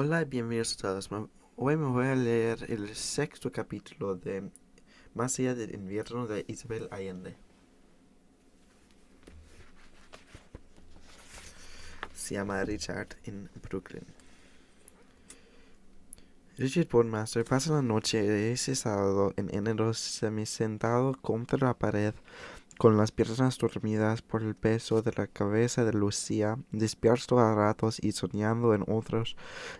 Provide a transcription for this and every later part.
Hola y bienvenidos a todos. Hoy me voy a leer el sexto capítulo de Más allá del invierno de Isabel Allende. Se llama Richard en Brooklyn. Richard Boardmaster pasa la noche de ese sábado en enero semisentado contra la pared, con las piernas dormidas por el peso de la cabeza de Lucía, despierto a ratos y soñando en otros,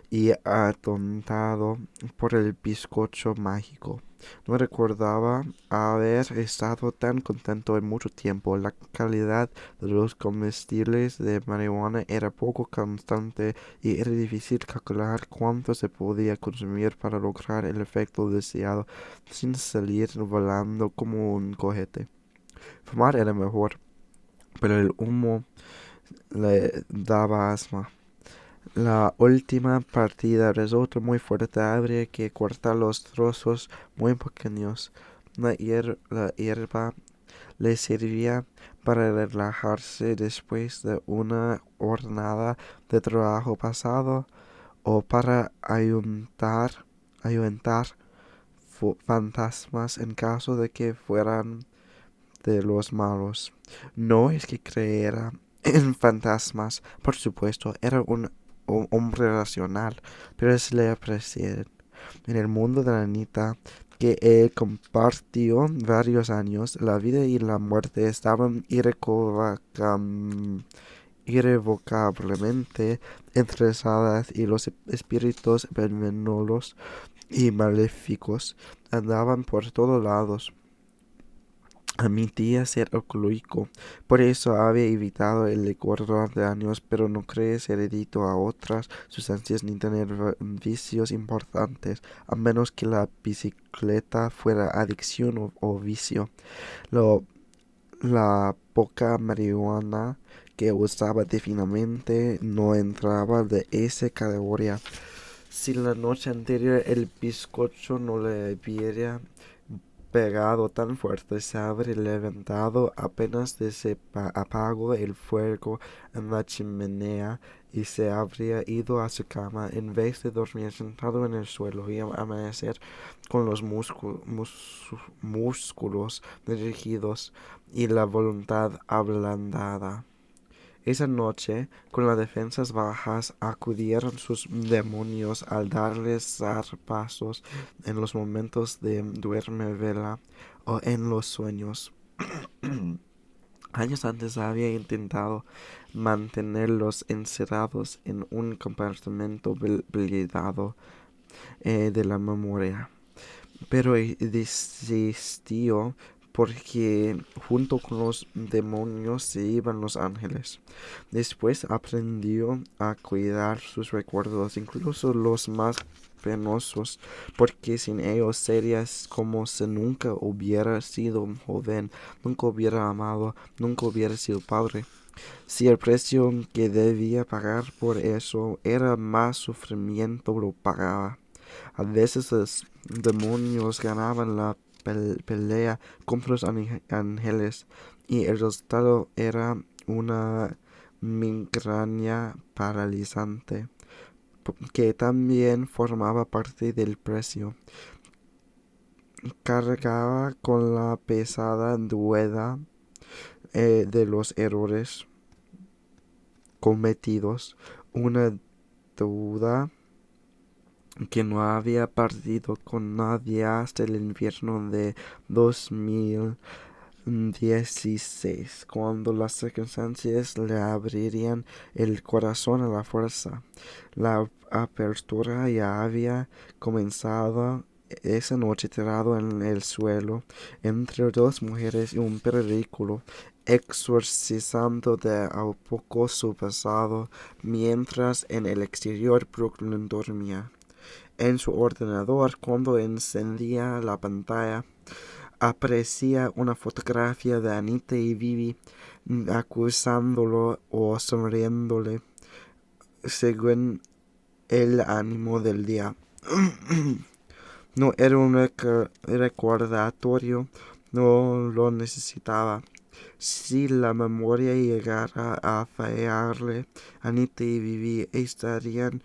y atontado por el bizcocho mágico. No recordaba haber estado tan contento en mucho tiempo. La calidad de los comestibles de marihuana era poco constante y era difícil calcular cuánto se podía consumir para lograr el efecto deseado sin salir volando como un cohete. Fumar era mejor, pero el humo le daba asma. La última partida resultó muy fuerte, habría que cortar los trozos muy pequeños. La hierba le servía para relajarse después de una jornada de trabajo pasado o para ayuntar fantasmas en caso de que fueran de los malos. No es que creera en fantasmas, por supuesto, era un hombre racional, pero se le aprecia en el mundo de la Anita, que él compartió varios años. La vida y la muerte estaban irrevocablemente entrelazadas y los espíritus benévolos y maléficos andaban por todos lados. Admitía ser alcohólico, por eso había evitado el licor durante años, pero no cree ser heredito a otras sustancias ni tener vicios importantes, a menos que la bicicleta fuera adicción o vicio. Lo, la poca marihuana que usaba definitivamente no entraba de esa categoría. Si la noche anterior el bizcocho no le hubiera pegado tan fuerte, se habría levantado apenas se apagó el fuego en la chimenea y se habría ido a su cama en vez de dormir sentado en el suelo y amanecer con los músculos rígidos y la voluntad ablandada. Esa noche, con las defensas bajas, acudieron sus demonios al darles zarpazos en los momentos de duerme vela o en los sueños. Años antes había intentado mantenerlos encerrados en un compartimento blindado de la memoria, pero desistió porque junto con los demonios se iban los ángeles. Después aprendió a cuidar sus recuerdos, incluso los más penosos, porque sin ellos sería como si nunca hubiera sido joven, nunca hubiera amado, nunca hubiera sido padre. Si el precio que debía pagar por eso era más sufrimiento, lo pagaba. A veces los demonios ganaban la pelea contra los ángeles y el resultado era una migraña paralizante que también formaba parte del precio. Cargaba con la pesada duda de los errores cometidos, una duda que no había partido con nadie hasta el invierno de 2016, cuando las circunstancias le abrirían el corazón a la fuerza. La apertura ya había comenzado esa noche tirado en el suelo entre dos mujeres y un periódico, exorcizando de a poco su pasado, mientras en el exterior Brooklyn dormía. En su ordenador, cuando encendía la pantalla, aparecía una fotografía de Anita y Vivi acusándolo o sonriéndole según el ánimo del día. No era un recordatorio, no lo necesitaba. Si la memoria llegara a fallarle, Anita y Vivi estarían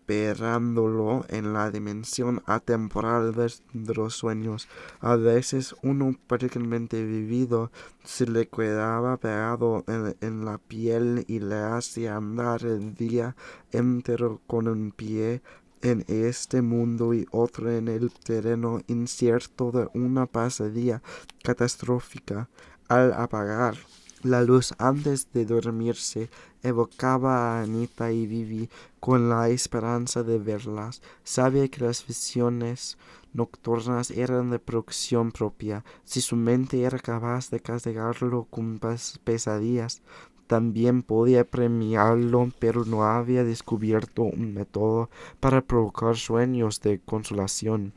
esperándolo en la dimensión atemporal de los sueños. A veces uno particularmente vivido se le quedaba pegado en la piel y le hacía andar el día entero con un pie en este mundo y otro en el terreno incierto de una pesadilla catastrófica. Al apagar la luz antes de dormirse, evocaba a Anita y Vivi con la esperanza de verlas. Sabía que las visiones nocturnas eran de producción propia. Si su mente era capaz de castigarlo con pesadillas, también podía premiarlo, pero no había descubierto un método para provocar sueños de consolación.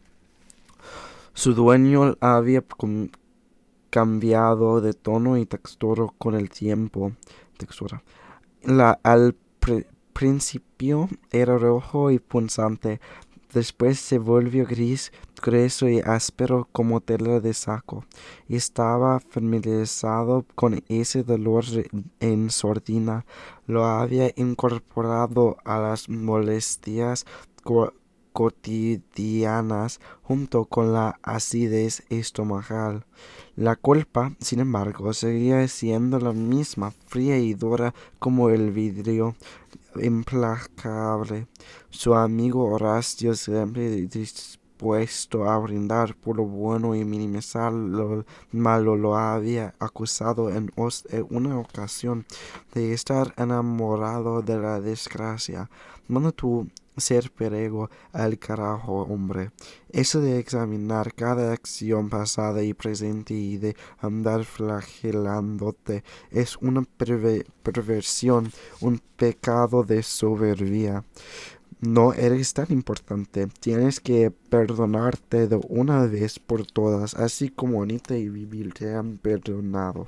Su dueño había cambiado de tono y textura con el tiempo. Al principio era rojo y punzante, después se volvió gris, grueso y áspero como tela de saco. Estaba familiarizado con ese dolor en sordina. Lo había incorporado a las molestias cotidianas junto con la acidez estomacal. La culpa, sin embargo, seguía siendo la misma, fría y dura como el vidrio, implacable. Su amigo Horacio, siempre dispuesto a brindar por lo bueno y minimizar lo malo, lo había acusado en una ocasión de estar enamorado de la desgracia. Manda tu ser perego al carajo, hombre. Eso de examinar cada acción pasada y presente y de andar flagelándote es una perversión, un pecado de soberbia. No eres tan importante. Tienes que perdonarte de una vez por todas, así como Anita y Bibi te han perdonado.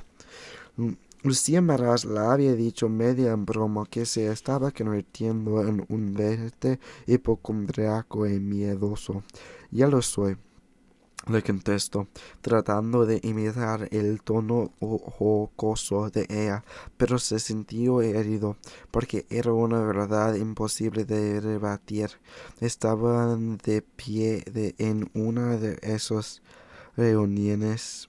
Lucía Meraz le había dicho media en broma que se estaba convirtiendo en un vejete hipocondriaco y miedoso. Ya lo soy, le contestó, tratando de imitar el tono jocoso de ella, pero se sintió herido, porque era una verdad imposible de rebatir. Estaban de pie en una de esas reuniones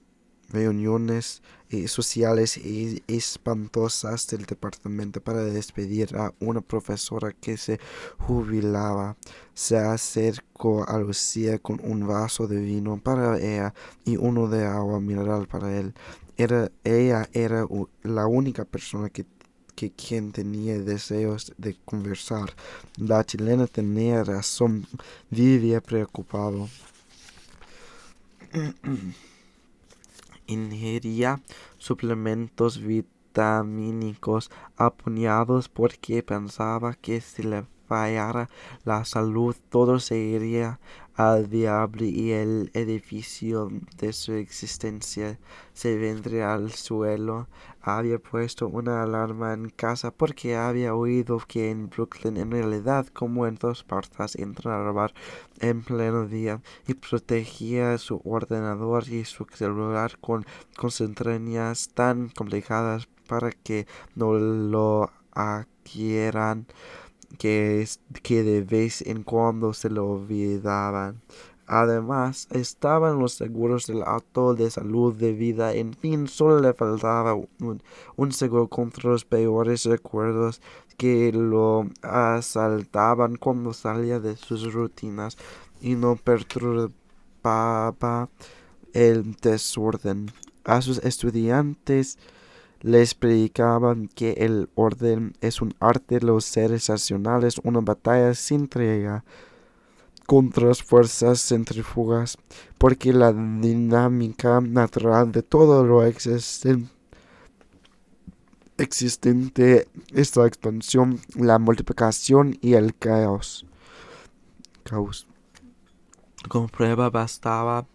sociales y espantosas del departamento para despedir a una profesora que se jubilaba. Se acercó a Lucía con un vaso de vino para ella y uno de agua mineral para él. Ella era la única persona quien tenía deseos de conversar. La chilena tenía razón, vivía preocupado. Ingería suplementos vitamínicos a puñados porque pensaba que si le fallara la salud todo se iría al diablo y el edificio de su existencia se vendría al suelo. Había puesto una alarma en casa porque había oído que en Brooklyn, en realidad como en todas partes, entran a robar en pleno día, y protegía su ordenador y su celular con contraseñas tan complicadas para que no lo adquieran, que de vez en cuando se lo olvidaban. Además, estaban los seguros del auto, de salud, de vida, en fin, solo le faltaba un seguro contra los peores recuerdos que lo asaltaban cuando salía de sus rutinas y no perturbaba el desorden. A sus estudiantes les predicaban que el orden es un arte de los seres racionales, una batalla sin tregua contra las fuerzas centrífugas, porque la dinámica natural de todo lo existente es la expansión, la multiplicación y el caos. Como prueba bastaba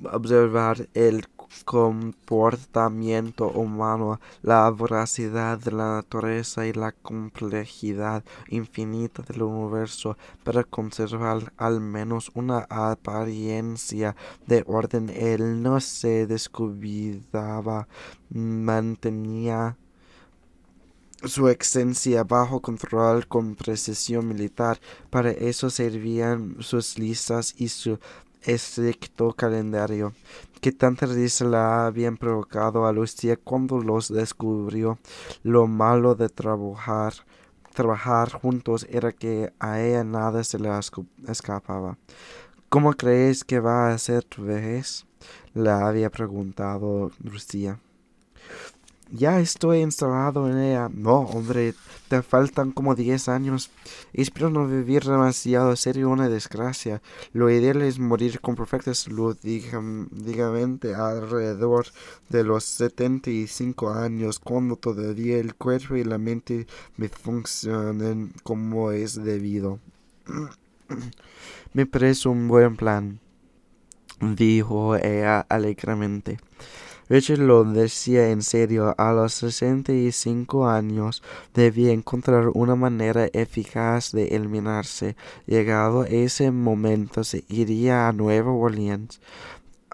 observar el comportamiento humano, la voracidad de la naturaleza y la complejidad infinita del universo para conservar al menos una apariencia de orden. Él no se descuidaba, mantenía su esencia bajo control con precisión militar. Para eso servían sus listas y su estricto calendario. Que tanta risa la habían provocado a Lucía cuando los descubrió. Lo malo de trabajar juntos era que a ella nada se le escapaba. ¿Cómo crees que va a ser tu vejez? Le había preguntado Lucía. Ya estoy instalado en ella. No, hombre, te faltan como 10 años. Espero no vivir demasiado. Sería una desgracia. Lo ideal es morir con perfecta salud, digamente alrededor de los 75 años, cuando todavía el cuerpo y la mente me funcionen como es debido. Me parece un buen plan, dijo ella alegremente. Richard lo decía en serio. A los 65 años debía encontrar una manera eficaz de eliminarse. Llegado ese momento se iría a Nueva Orleans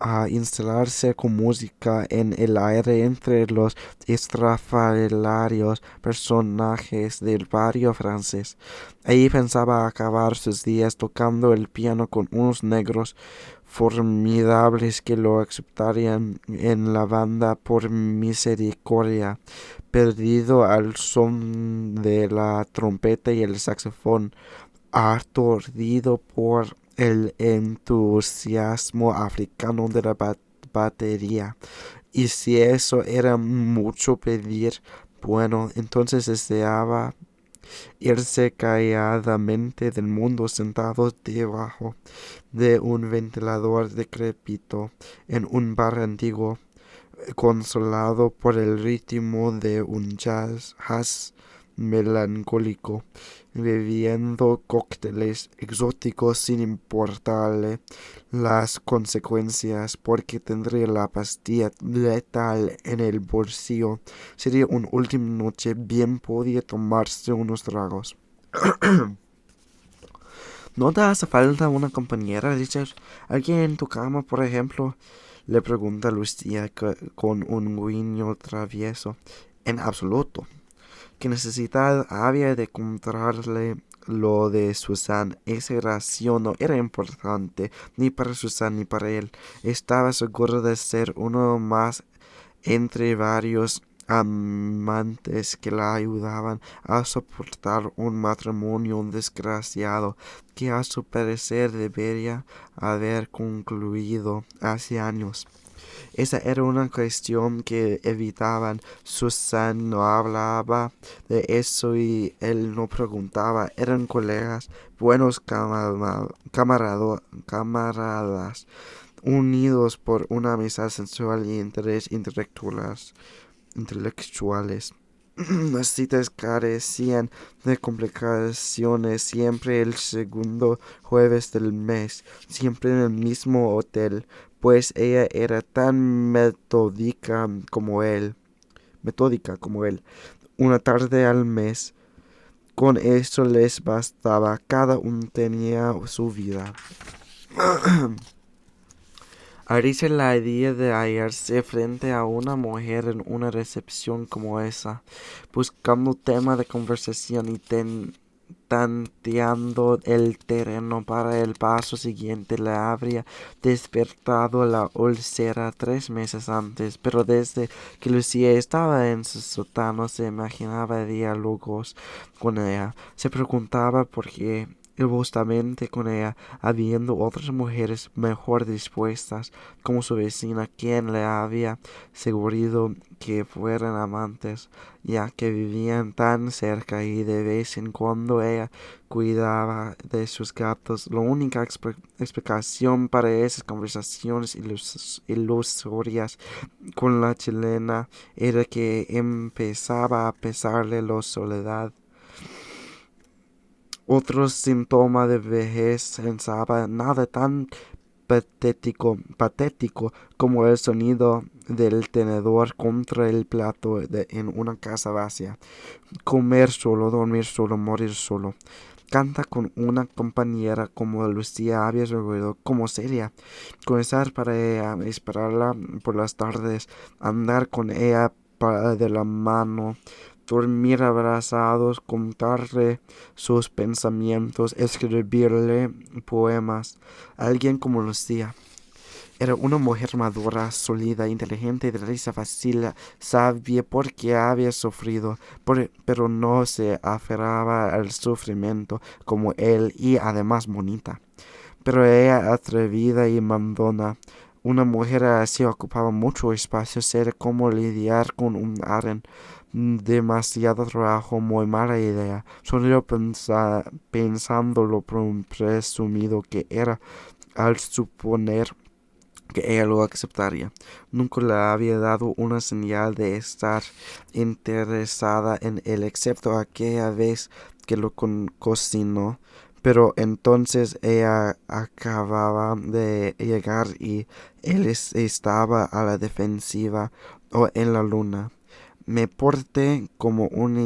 a instalarse con música en el aire entre los estrafalarios personajes del barrio francés. Allí pensaba acabar sus días tocando el piano con unos negros formidables que lo aceptarían en la banda por misericordia, perdido al son de la trompeta y el saxofón, aturdido por el entusiasmo africano de la batería. Y si eso era mucho pedir, bueno, entonces deseaba irse calladamente del mundo sentado debajo de un ventilador decrépito en un bar antiguo, consolado por el ritmo de un jazz melancólico, bebiendo cócteles exóticos sin importarle las consecuencias, porque tendría la pastilla letal en el bolsillo. Sería una última noche. Bien podía tomarse unos tragos. ¿No te hace falta una compañera, Richard? ¿Alguien en tu cama, por ejemplo? Le pregunta Lucía con un guiño travieso. En absoluto. ¿Qué necesidad había de contarle lo de Susan? Esa relación no era importante, ni para Susan ni para él. Estaba seguro de ser uno más entre varios amantes que la ayudaban a soportar un matrimonio desgraciado que a su parecer debería haber concluido hace años. Esa era una cuestión que evitaban. Susan no hablaba de eso y él no preguntaba. Eran colegas, buenos camaradas, unidos por una amistad sensual y interés intelectuales. Las citas carecían de complicaciones, siempre el segundo jueves del mes, siempre en el mismo hotel, pues ella era tan metódica como él, una tarde al mes. Con eso les bastaba, cada uno tenía su vida. Arice la idea de hallarse frente a una mujer en una recepción como esa, buscando tema de conversación y tanteando el terreno para el paso siguiente, le habría despertado la úlcera 3 meses antes, pero desde que Lucía estaba en su sótano se imaginaba diálogos con ella, se preguntaba por qué justamente con ella, habiendo otras mujeres mejor dispuestas, como su vecina, quien le había asegurado que fueran amantes, ya que vivían tan cerca y de vez en cuando ella cuidaba de sus gatos. La única explicación para esas conversaciones ilusorias con la chilena era que empezaba a pesarle la soledad. Otro síntoma de vejez, pensaba, nada tan patético como el sonido del tenedor contra el plato en una casa vacía. Comer solo, dormir solo, morir solo. Canta con una compañera como Lucía había recuerdo, como Celia. Comenzar para ella, esperarla por las tardes, andar con ella de la mano dormir abrazados, contarle sus pensamientos, escribirle poemas. Alguien como Lucía. Era una mujer madura, sólida, inteligente, de risa fácil, sabia porque había sufrido, pero no se aferraba al sufrimiento como él y además bonita. Pero ella atrevida y mandona. Una mujer así ocupaba mucho espacio, ser como lidiar con un aren. Demasiado trabajo, muy mala idea. Solo pensándolo presumido que era, al suponer que ella lo aceptaría. Nunca le había dado una señal de estar interesada en él, excepto aquella vez que lo cocinó. Pero entonces ella acababa de llegar y él estaba a la defensiva o en la luna. Me porté como un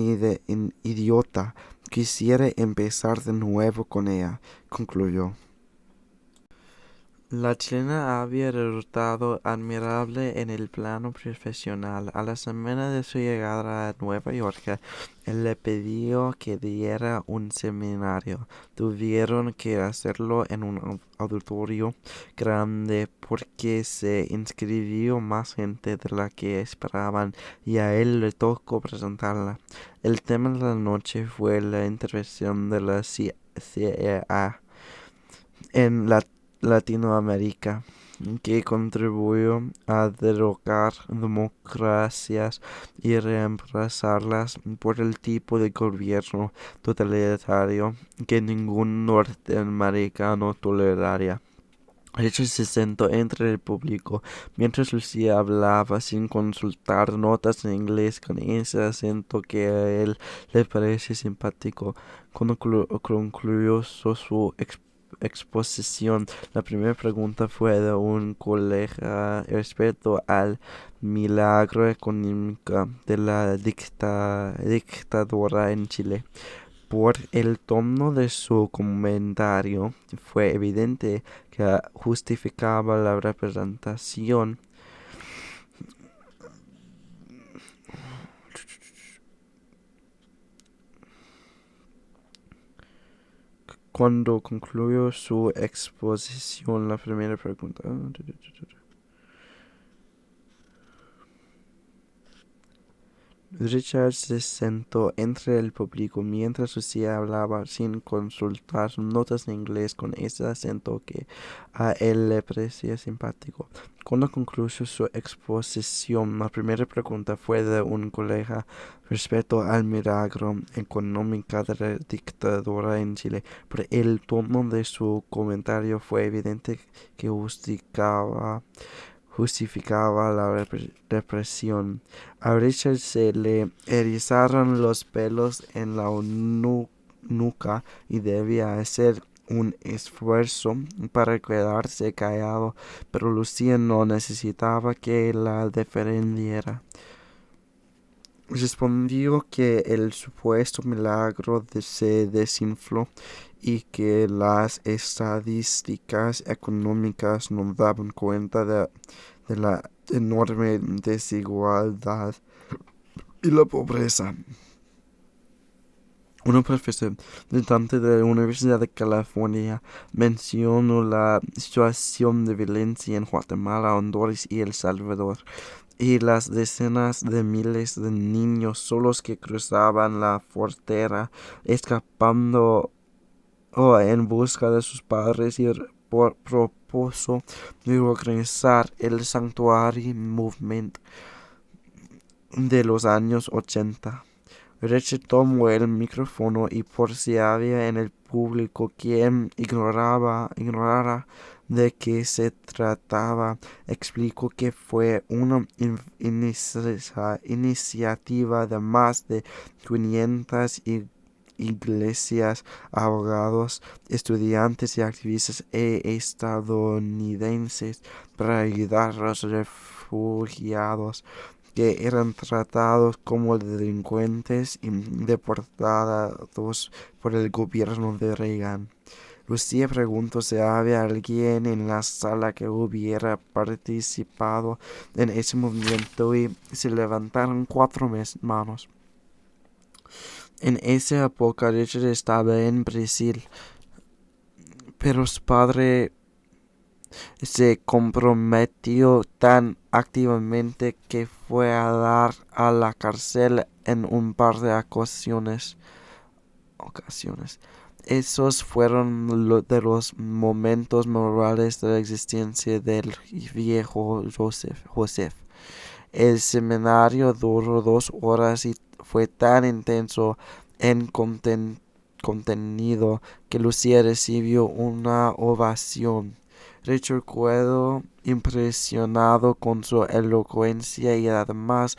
idiota. Quisiera empezar de nuevo con ella, concluyó. La chilena había resultado admirable en el plano profesional. A la semana de su llegada a Nueva York, él le pidió que diera un seminario. Tuvieron que hacerlo en un auditorio grande porque se inscribió más gente de la que esperaban y a él le tocó presentarla. El tema de la noche fue la intervención de la CIA en Latinoamérica, que contribuyó a derrocar democracias y reemplazarlas por el tipo de gobierno totalitario que ningún norteamericano toleraría. Richard se sentó entre el público mientras Lucía hablaba sin consultar notas en inglés con ese acento que a él le parece simpático. Cuando concluyó su exposición, la primera pregunta fue de un colega respecto al milagro económico de la dictadura en Chile. Por el tono de su comentario, fue evidente que justificaba la representación. Cuando concluyó su exposición, la primera pregunta. Richard se sentó entre el público mientras Lucía hablaba sin consultar notas en inglés con ese acento que a él le parecía simpático. Cuando concluyó su exposición, la primera pregunta fue de un colega respecto al milagro económico de la dictadura en Chile. Por el tono de su comentario fue evidente que justificaba la represión. A Richard se le erizaron los pelos en la nuca y debía hacer un esfuerzo para quedarse callado, pero Lucía no necesitaba que la defendiera. Respondió que el supuesto milagro se desinfló y que las estadísticas económicas no daban cuenta de la enorme desigualdad y la pobreza. Un profesor de la Universidad de California mencionó la situación de violencia en Guatemala, Honduras y El Salvador, y las decenas de miles de niños solos que cruzaban la frontera, escapando o en busca de sus padres, y propuso de organizar el Sanctuary Movement de los años 80. Richard tomó el micrófono y por si había en el público quien ignorara de qué se trataba, explicó que fue una iniciativa de más de 500 iglesias, abogados, estudiantes y activistas estadounidenses para ayudar a los refugiados que eran tratados como delincuentes y deportados por el gobierno de Reagan. Lucía preguntó si había alguien en la sala que hubiera participado en ese movimiento y se levantaron 4 manos. En esa época Richard estaba en Brasil, pero su padre se comprometió tan activamente que fue a dar a la cárcel en un par de ocasiones. Esos fueron de los momentos memorables de la existencia del viejo Joseph. El seminario duró 2 horas y fue tan intenso en contenido que Lucía recibió una ovación. Richard quedó impresionado con su elocuencia y además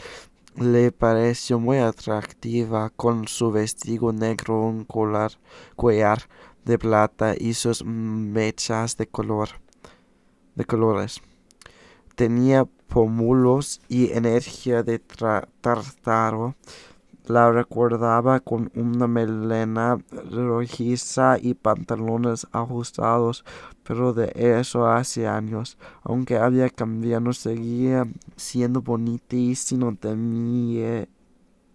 le pareció muy atractiva con su vestido negro, un collar de plata y sus mechas de colores. Tenía pómulos y energía de tártaro. La recordaba con una melena rojiza y pantalones ajustados, pero de eso hace años. Aunque había cambiado, seguía siendo bonita y si no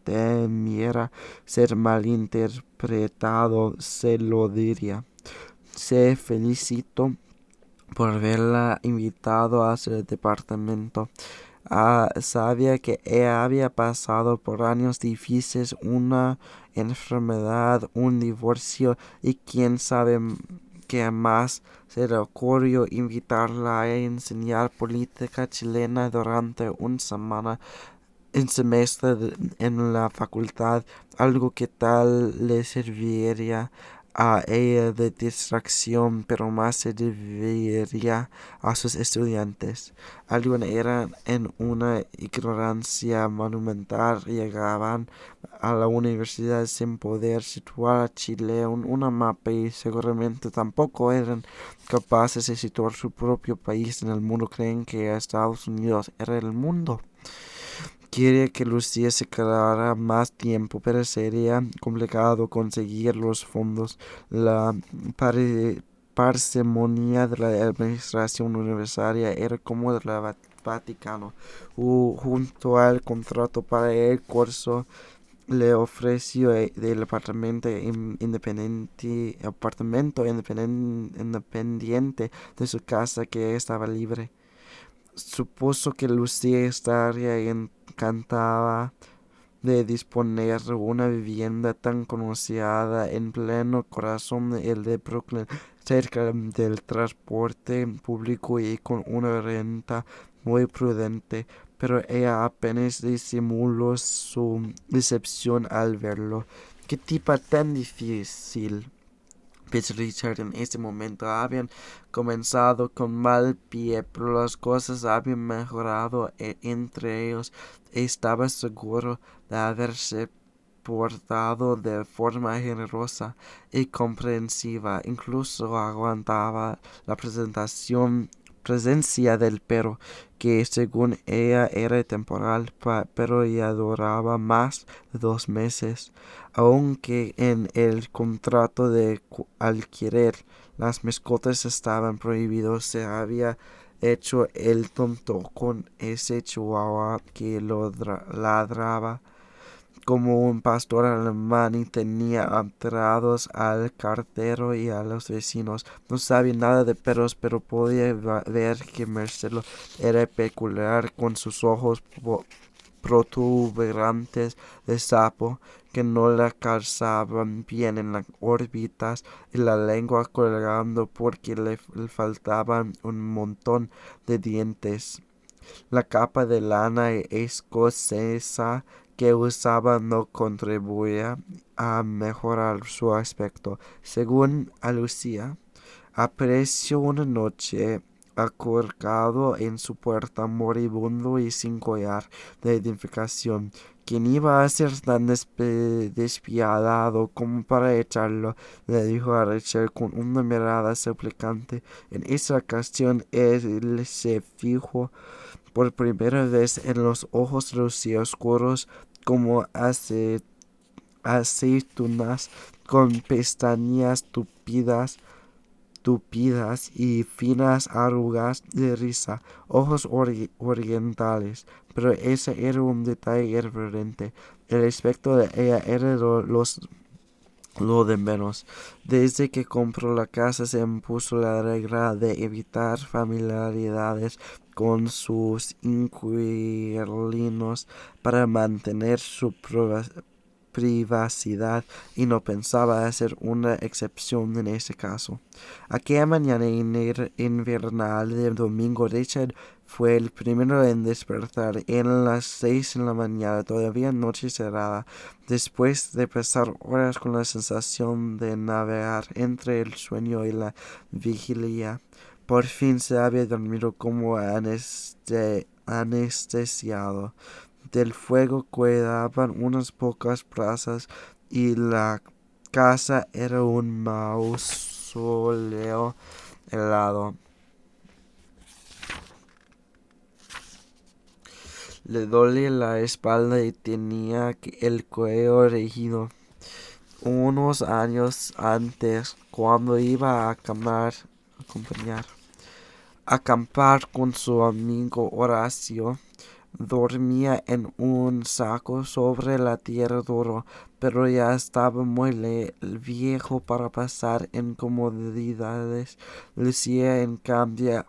temiera ser malinterpretado, se lo diría. Se felicitó por haberla invitado a su departamento. Sabía que ella había pasado por años difíciles, una enfermedad, un divorcio y quién sabe qué más. Se le ocurrió invitarla a enseñar política chilena durante una semana en semestre en la facultad, algo que tal le serviría a ella de distracción, pero más se debería a sus estudiantes. Algunos eran en una ignorancia monumental, llegaban a la universidad sin poder situar a Chile en una mapa y seguramente tampoco eran capaces de situar su propio país en el mundo. Creen que Estados Unidos era el mundo. Quería que Lucía se quedara más tiempo, pero sería complicado conseguir los fondos. La parsimonía de la administración universitaria era como de la Vaticano. Junto al contrato para el curso le ofreció el apartamento independiente de su casa que estaba libre. Supuso que Lucía estaría encantada de disponer de una vivienda tan conocida en pleno corazón de Brooklyn, cerca del transporte público y con una renta muy prudente, pero ella apenas disimuló su decepción al verlo. Qué tipa tan difícil. Richard en ese momento habían comenzado con mal pie, pero las cosas habían mejorado entre ellos. Estaba seguro de haberse portado de forma generosa y comprensiva. Incluso aguantaba la presencia del perro, que según ella era temporal, pero ya duraba más de 2 meses. Aunque en el contrato de alquiler las mascotas estaban prohibidos, se había hecho el tonto con ese chihuahua que lo ladraba como un pastor alemán y tenía aterrados al cartero y a los vecinos. No sabía nada de perros, pero podía ver que Marcelo era peculiar con sus ojos protuberantes de sapo que no le calzaban bien en las órbitas y la lengua colgando porque le faltaban un montón de dientes. La capa de lana escocesa que usaba no contribuía a mejorar su aspecto. Según a Lucía, apareció una noche acurrucado en su puerta, moribundo y sin collar de identificación. ¿Quién iba a ser tan despiadado como para echarlo?, le dijo a Rachel con una mirada suplicante. En esa ocasión él se fijó por primera vez en los ojos de Lucía, oscuros como aceitunas, con pestañas tupidas estúpidas y finas arrugas de risa, ojos orientales, pero ese era un detalle irreverente. El aspecto de ella era lo de menos. Desde que compró la casa se impuso la regla de evitar familiaridades con sus inquilinos para mantener su privacidad y no pensaba hacer una excepción en ese caso. Aquella mañana invernal de domingo, Richard fue el primero en despertar. Eran las 6 de la mañana, todavía noche cerrada. Después de pasar horas con la sensación de navegar entre el sueño y la vigilia, por fin se había dormido como anestesiado. Del fuego quedaban unas pocas brasas y la casa era un mausoleo helado. Le dolía la espalda y tenía el cuello rígido. Unos años antes, cuando iba a acampar con su amigo Horacio, dormía en un saco sobre la tierra duro, pero ya estaba muy viejo para pasar incomodidades. Lucía, en cambio,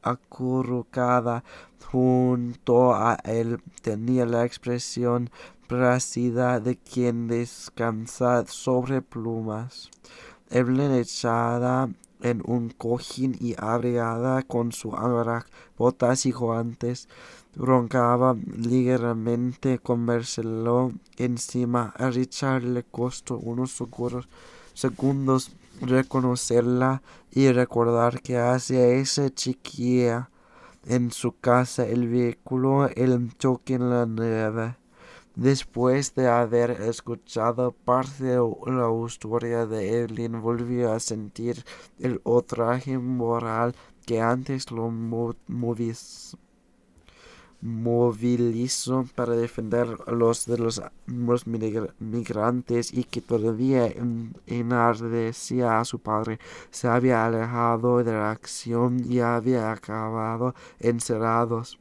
acurrucada junto a él, tenía la expresión plácida de quien descansa sobre plumas. Evelyn, echada en un cojín y abrigada con su anorak, botas y guantes, roncaba ligeramente con Marcelo encima. A Richard le costó unos segundos reconocerla y recordar que hacia esa chiquilla en su casa el vehículo, el choque en la nieve. Después de haber escuchado parte de la historia de Evelyn, volvió a sentir el ultraje moral que antes lo movilizó para defender a los migrantes y que todavía enardecía a su padre. Se había alejado de la acción y había acabado encerrados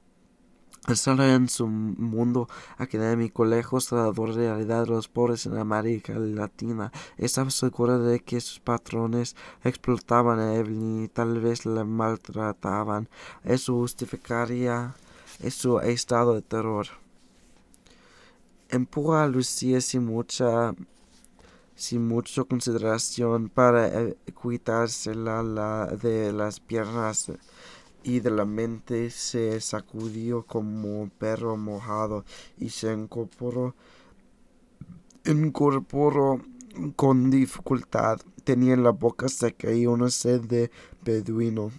solo en su mundo académico, lejos de la dura realidad de los pobres en América Latina. Estaba segura de que sus patrones explotaban a Evelyn y tal vez la maltrataban. Eso justificaría su estado de terror. Empuja a Lucía sin mucha consideración para quitársela de las piernas y de la mente. Se sacudió como un perro mojado y se incorporó con dificultad. Tenía la boca seca y una sed de beduino.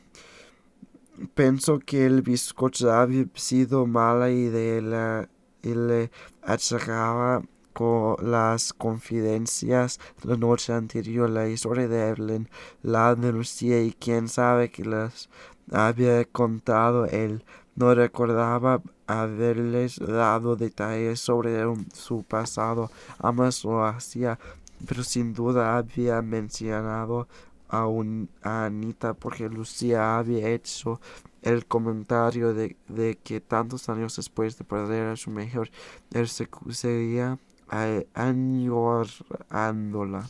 Pensó que el bizcocho había sido mala idea y le achacaba con las confidencias de la noche anterior, la historia de Evelyn, la de Lucía y quién sabe que las había contado él. No recordaba haberles dado detalles sobre su pasado, ambas lo hacía, pero sin duda había mencionado a Anita porque Lucía había hecho el comentario de que tantos años después de perder a su mejor, él seguía añorándola.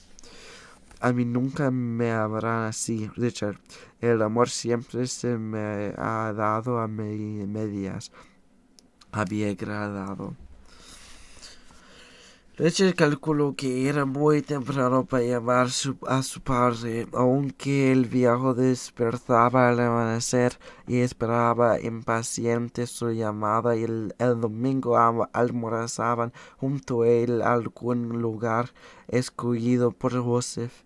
A mí nunca me amarán así, Richard. El amor siempre se me ha dado a medias. Había agradado. Richard calculó que era muy temprano para llamar a su padre, aunque el viejo despertaba al amanecer y esperaba impaciente su llamada, y el domingo almorzaban junto a él en algún lugar escogido por Joseph,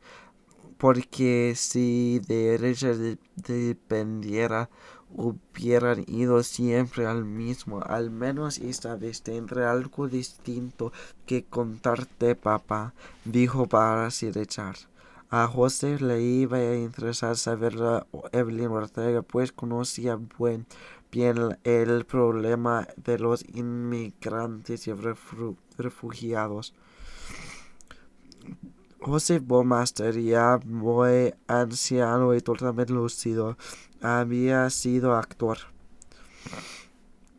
porque si de Richard dependiera, hubieran ido siempre al mismo. Al menos esta vez tendré algo distinto que contarte, papá, dijo para sí Richard. A José le iba a interesar saber a Evelyn Ortega, pues conocía bien el problema de los inmigrantes y refugiados. Joseph Burmeister, ya muy anciano y totalmente lúcido, había sido actor.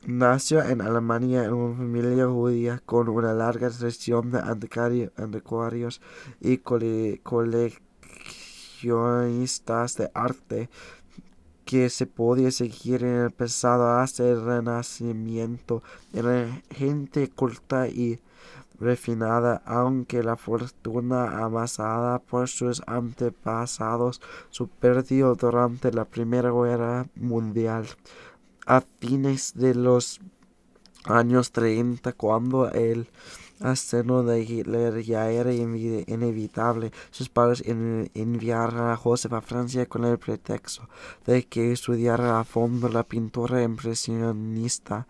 Nació en Alemania en una familia judía con una larga tradición de anticuarios y coleccionistas de arte que se podía seguir en el pasado hasta el Renacimiento. Era gente culta y refinada, aunque la fortuna amasada por sus antepasados se perdió durante la Primera Guerra Mundial. A fines de los años 30, cuando el ascenso de Hitler ya era inevitable, sus padres enviaron a Joseph a Francia con el pretexto de que estudiara a fondo la pintura impresionista,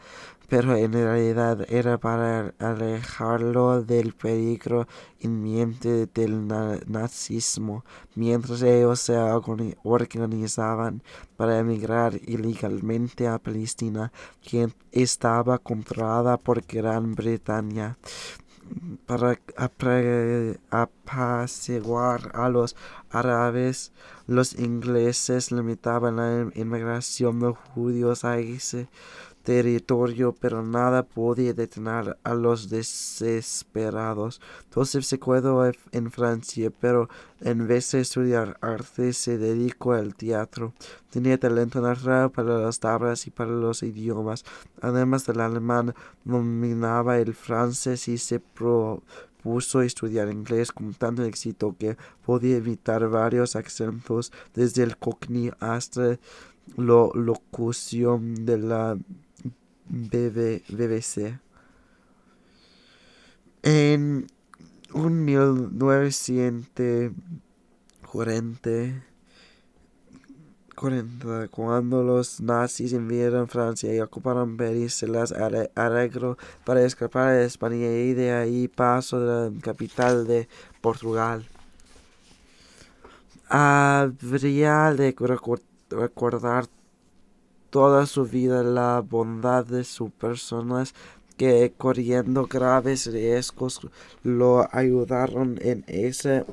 pero en realidad era para alejarlo del peligro inminente del nazismo, mientras ellos se organizaban para emigrar ilegalmente a Palestina, que estaba controlada por Gran Bretaña. Para apaciguar a los árabes, los ingleses limitaban la inmigración de judíos a ese territorio, pero nada podía detener a los desesperados. Joseph se quedó en Francia, pero en vez de estudiar arte se dedicó al teatro. Tenía talento natural para las tablas y para los idiomas. Además del alemán, dominaba el francés y se propuso estudiar inglés con tanto éxito que podía evitar varios acentos desde el cockney hasta la locución de la BBC. En 1940, cuando los nazis invadieron Francia y ocuparon París, se las arregló para escapar a España y de ahí pasó a la capital de Portugal. Habría de recordar toda su vida la bondad de sus personas que, corriendo graves riesgos, lo ayudaron en esa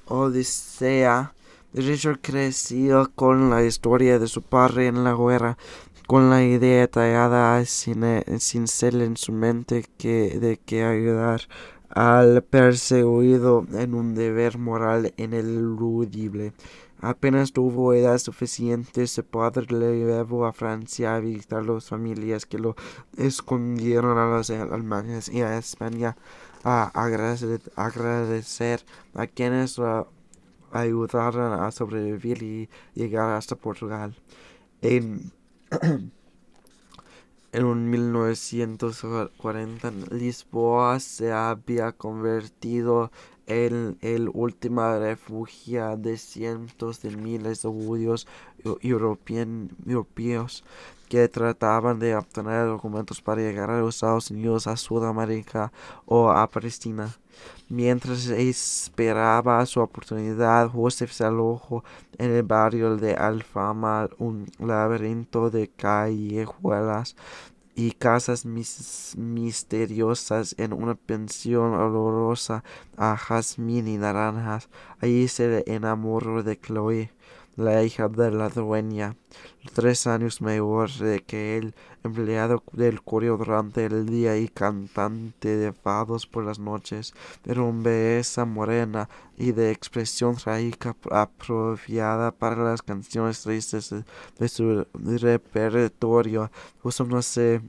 odisea. Richard creció con la historia de su padre en la guerra, con la idea tallada sincera en su mente de que ayudar al perseguido en un deber moral ineludible. Apenas tuvo edad suficiente, su padre le llevó a Francia a visitar las familias que lo escondieron a los alemanes y a España a agradecer a quienes lo ayudaron a sobrevivir y llegar hasta Portugal. En, en 1940, Lisboa se había convertido en el último refugio de cientos de miles de judíos europeos que trataban de obtener documentos para llegar a los Estados Unidos, a Sudamérica o a Palestina. Mientras esperaba su oportunidad, Joseph se alojó en el barrio de Alfama, un laberinto de callejuelas y casas misteriosas, en una pensión olorosa a jazmín y naranjas. Allí se enamoró de Chloe, la hija de la dueña, 3 años mayor que él, empleado del correo durante el día y cantante de fados por las noches, pero una belleza morena y de expresión trágica apropiada para las canciones tristes de su repertorio. Joseph no se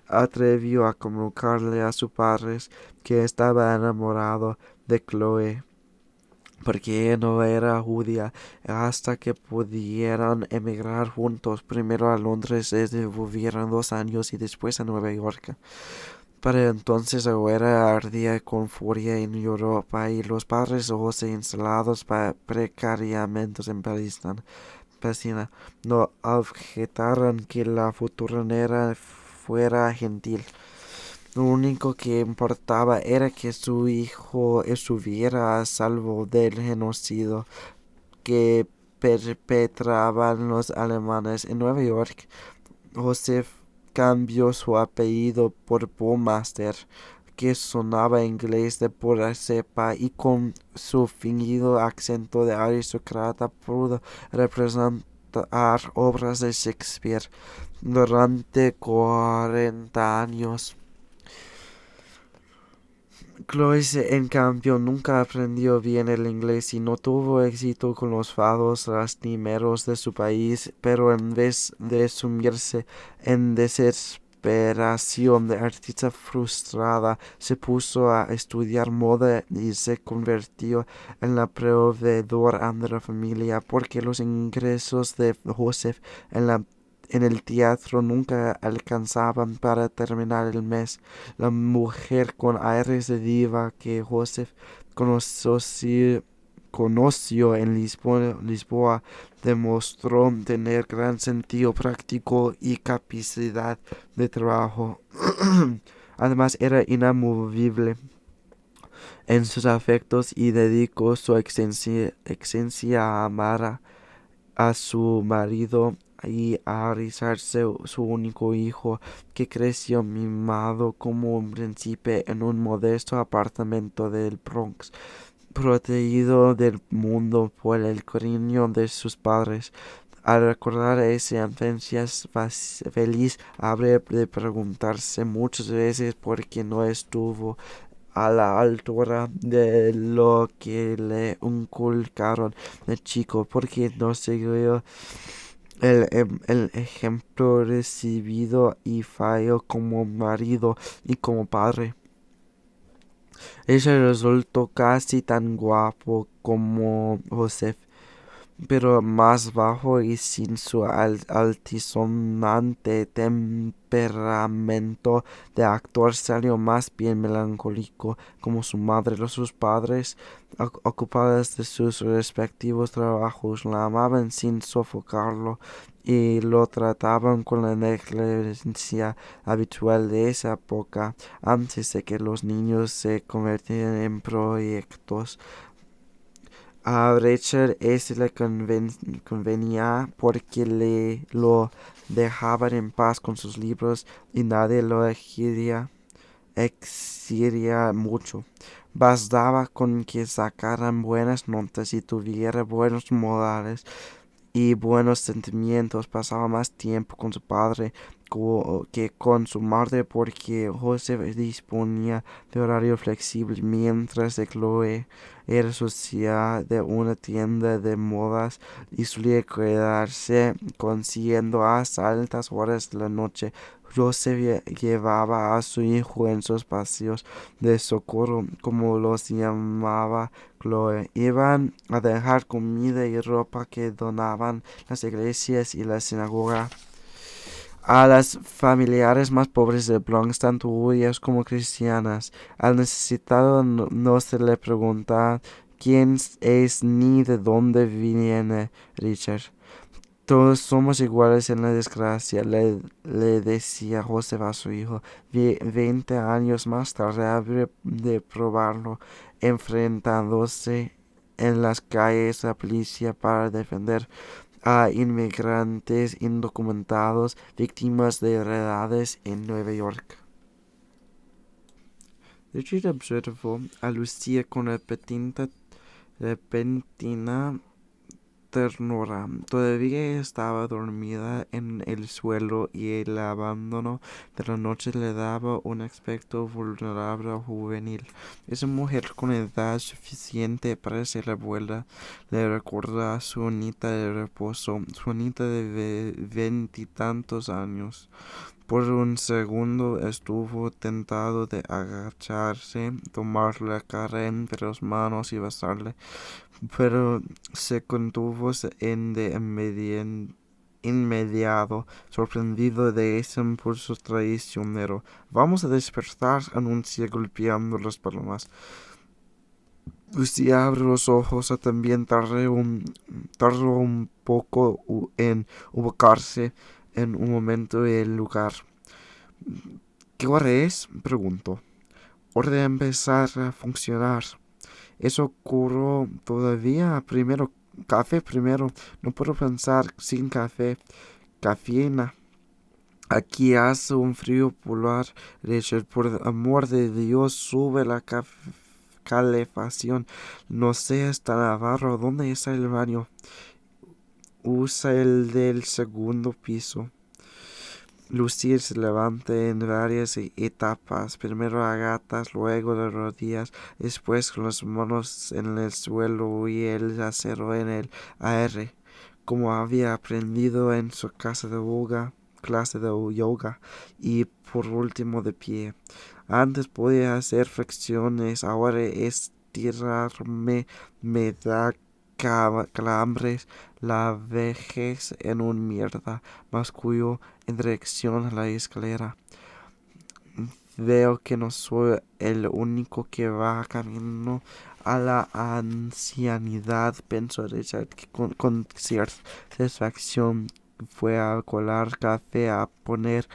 atrevió a comunicarle a sus padres que estaba enamorado de Chloe, porque ella no era judía, hasta que pudieran emigrar juntos, primero a Londres, donde vivieron 2 años, y después a Nueva York. Para entonces la guerra ardía con furia en Europa y los padres de José, instalados precariamente en Palestina, no objetaron que la futura era fuera gentil. Lo único que importaba era que su hijo estuviera a salvo del genocidio que perpetraban los alemanes en Nueva York. Joseph cambió su apellido por Burmeister, que sonaba inglés de pura cepa y con su fingido acento de aristócrata pudo representar obras de Shakespeare durante 40 años. Cloyce, en cambio, nunca aprendió bien el inglés y no tuvo éxito con los fados lastimeros de su país, pero en vez de sumirse en desesperación de artista frustrada, se puso a estudiar moda y se convirtió en la proveedora de la familia, porque los ingresos de Joseph en el teatro nunca alcanzaban para terminar el mes. La mujer con aires de diva que Joseph conoció en Lisboa demostró tener gran sentido práctico y capacidad de trabajo. Además, era inamovible en sus afectos y dedicó su existencia a amar a su marido y a realizarse su único hijo, que creció mimado como un príncipe en un modesto apartamento del Bronx, protegido del mundo por el cariño de sus padres. Al recordar esa infancia feliz, habrá de preguntarse muchas veces por qué no estuvo a la altura de lo que le inculcaron de chico, porque no siguió el ejemplo recibido y falló como marido y como padre. Ella resultó casi tan guapo como Joseph, pero más bajo y sin su altisonante temperamento de actor, salió más bien melancólico como su madre. Sus padres, ocupados de sus respectivos trabajos, la amaban sin sofocarlo y lo trataban con la negligencia habitual de esa época, antes de que los niños se convirtieran en proyectos. A Richard ese le convenía porque lo dejaban en paz con sus libros y nadie lo exigía mucho. Bastaba con que sacaran buenas notas y tuviera buenos modales y buenos sentimientos. Pasaba más tiempo con su padre que con su madre, porque José disponía de horario flexible, mientras que Chloe era socia de una tienda de modas y solía quedarse consiendo hasta altas horas de la noche. José llevaba a su hijo en sus paseos de socorro, como los llamaba Chloe. Iban a dejar comida y ropa que donaban las iglesias y la sinagoga a las familiares más pobres de Bronx, tanto judías como cristianas. Al necesitado no se le pregunta quién es ni de dónde viene Richard. Todos somos iguales en la desgracia, le decía José a su hijo. 20 años más tarde habría de probarlo, enfrentándose en las calles a la policía para defender a inmigrantes indocumentados víctimas de redades en Nueva York. Richard observó a Lucía con repentina ternura. Todavía estaba dormida en el suelo y el abandono de la noche le daba un aspecto vulnerable juvenil. Esa mujer con edad suficiente para ser abuela le recordó a su Anita de reposo, su Anita de 20 y tantos años. Por un segundo estuvo tentado de agacharse, tomar la cara entre las manos y besarle, pero se contuvo de inmediato, sorprendido de ese impulso traicionero. «Vamos a despertar», anunció golpeando las palmas. Lucía abrió los ojos, también tardó un poco en ubicarse en un momento y el lugar. «¿Qué hora es?», preguntó. «Hora de empezar a funcionar». «Eso ocurrió todavía. Primero, café primero. No puedo pensar sin café. Cafeína». Aquí hace un frío polar, Richard. Por amor de Dios, sube la calefacción. No seas tan avaro. ¿Dónde está el baño? Usa el del segundo piso. Lucía se levanta en varias etapas, primero a gatas, luego de rodillas, después con las manos en el suelo y el acero en el aire, como había aprendido en su clase de yoga, y por último de pie. Antes podía hacer flexiones, ahora estirarme me da calambres, la vejez en un mierda, mascullo en dirección a la escalera. Veo que no soy el único que va camino a la ancianidad, pensó Richard, que con cierta satisfacción fue a colar café, a poner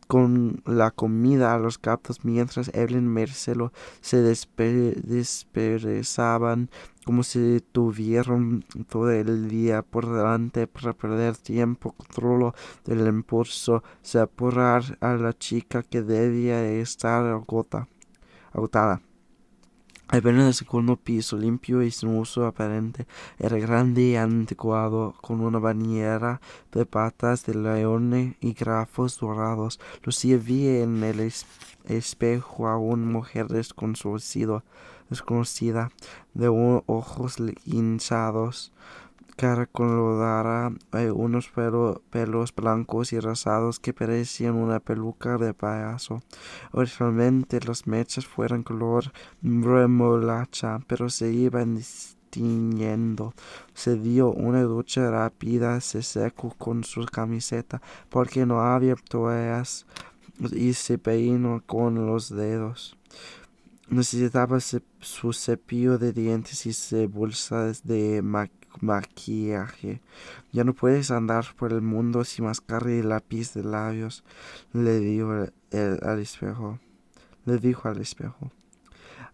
con la comida a los gatos, mientras Evelyn y Marcelo se desperezaban como si tuvieran todo el día por delante para perder tiempo. Controló del impulso de apurar a la chica que debía estar agotada. El baño del segundo piso, limpio y sin uso aparente, era grande y anticuado, con una bañera de patas de león y grafos dorados. Lucía vi en el espejo a una mujer desconocida, de ojos hinchados, cara colorada, unos pelos blancos y rosados que parecían una peluca de payaso. Originalmente las mechas fueron color remolacha, pero se iban tiñendo. Se dio una ducha rápida, se secó con su camiseta porque no había toallas y se peinó con los dedos. Necesitaba su cepillo de dientes y su bolsa de maquillaje. Ya no puedes andar por el mundo sin mascarilla y lápiz de labios, le dijo al espejo. Le dijo al espejo.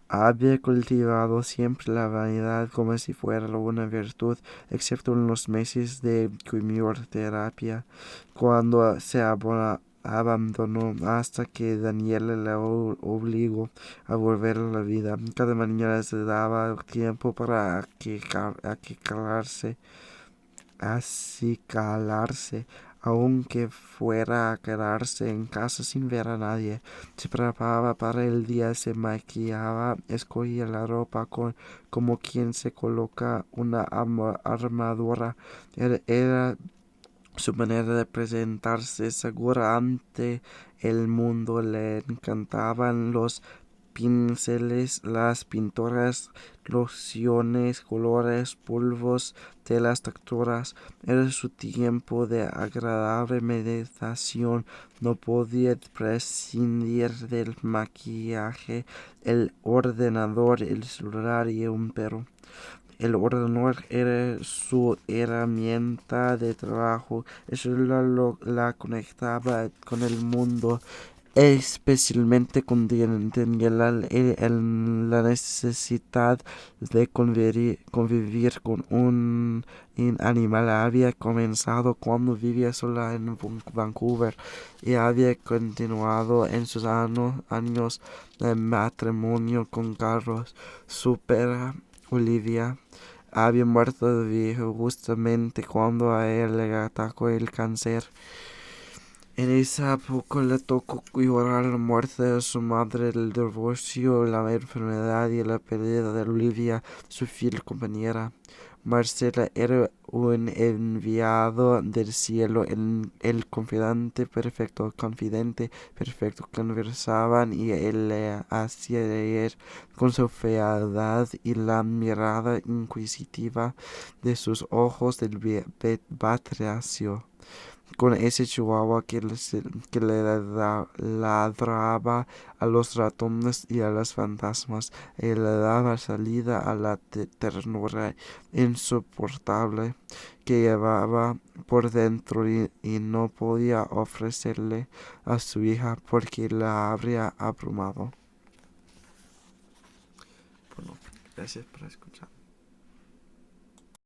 Había cultivado siempre la vanidad como si fuera una virtud, excepto en los meses de quimioterapia, cuando se abandonó hasta que Daniela le obligó a volver a la vida. Cada mañana se daba tiempo para acicalarse, aunque fuera a quedarse en casa sin ver a nadie. Se preparaba para el día, se maquillaba, escogía la ropa como quien se coloca una armadura. Era su manera de presentarse segura ante el mundo. Le encantaban los pinceles, las pinturas, lociones, colores, polvos, telas, texturas. Era su tiempo de agradable meditación. No podía prescindir del maquillaje, el ordenador, el celular y un perro. El ordenador era su herramienta de trabajo. Eso la conectaba con el mundo, especialmente cuando tenía la necesidad de convivir con un animal. Había comenzado cuando vivía sola en Vancouver y había continuado en sus años de matrimonio con Carlos. Su perra, Olivia, había muerto de viejo justamente cuando a él le atacó el cáncer. En esa época le tocó llorar la muerte de su madre, el divorcio, la enfermedad y la pérdida de Olivia, su fiel compañera. Marcela era un enviado del cielo, el confidente perfecto, conversaban y él le hacía reír con su fealdad y la mirada inquisitiva de sus ojos del batracio. Con ese chihuahua que ladraba a los ratones y a los fantasmas, y le daba salida a la ternura insoportable que llevaba por dentro y no podía ofrecerle a su hija porque la habría abrumado. Bueno, gracias por escuchar.